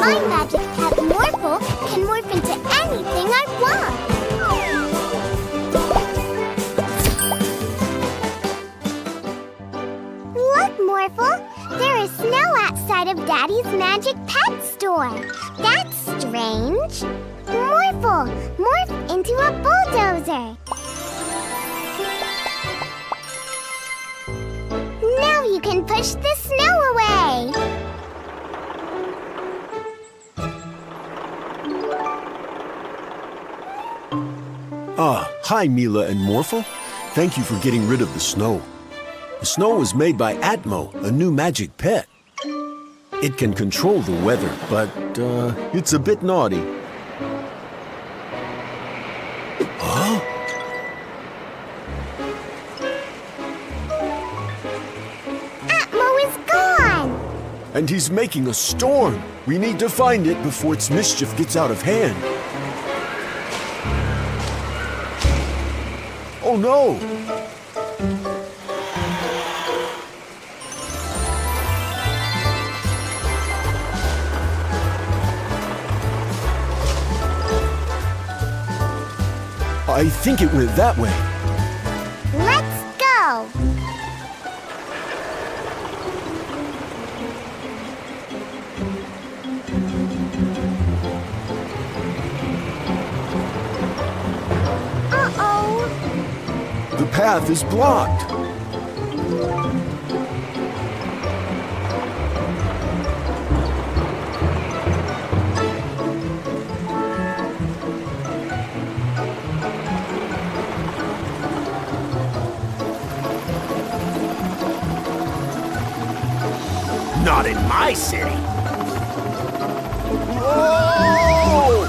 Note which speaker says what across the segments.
Speaker 1: My Magic Pet Morphle can morph into anything I want. Look, Morphle! There is snow outside of Daddy's Magic Pet store. That's strange. Morphle, morph into a bulldozer. Now you can push the snow away.
Speaker 2: Hi, Mila and Morphle. Thank you for getting rid of the snow. The snow was made by Atmo, a new magic pet. It can control the weather, but it's a bit naughty. Huh?
Speaker 1: Atmo is gone.
Speaker 2: And he's making a storm. We need to find it before its mischief gets out of hand. Oh no! I think it went that way.
Speaker 1: Let's go. Uh-oh.
Speaker 2: The path is blocked.
Speaker 3: Not in my city.
Speaker 2: Whoa!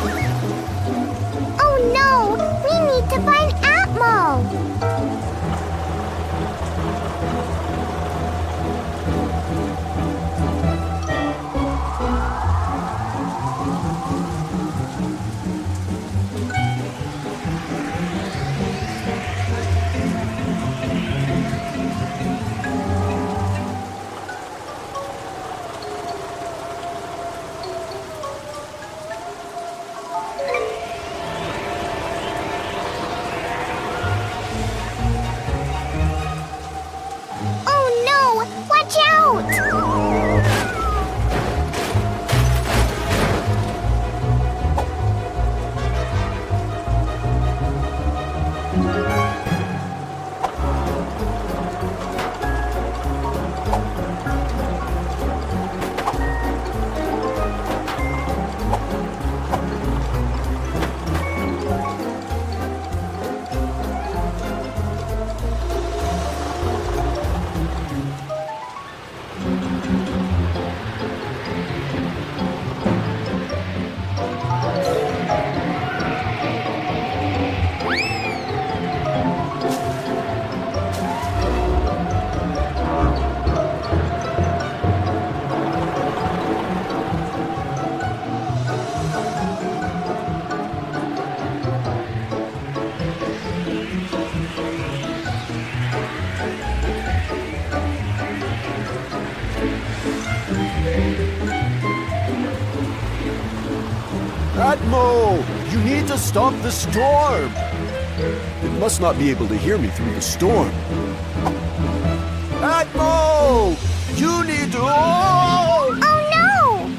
Speaker 1: Oh no! We need to find Atmo. Watch out!
Speaker 2: Atmo! You need to stop the storm! It must not be able to hear me through the storm. Atmo! You need to... Oh!
Speaker 1: Oh no!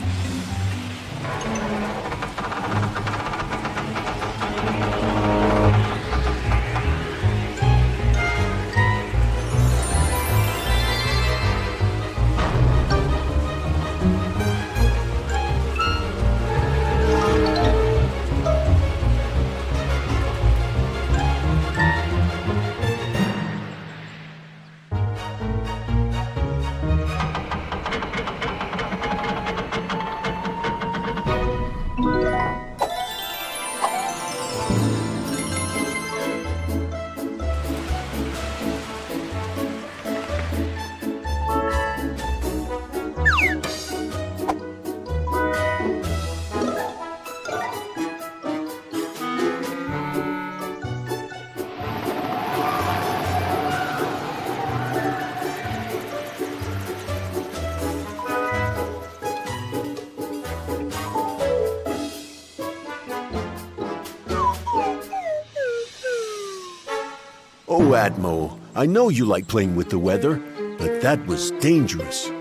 Speaker 2: Atmo. I know you like playing with the weather, but that was dangerous.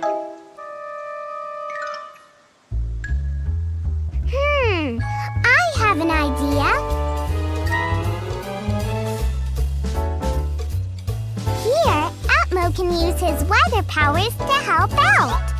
Speaker 1: I have an idea. Here, Atmo can use his weather powers to help out.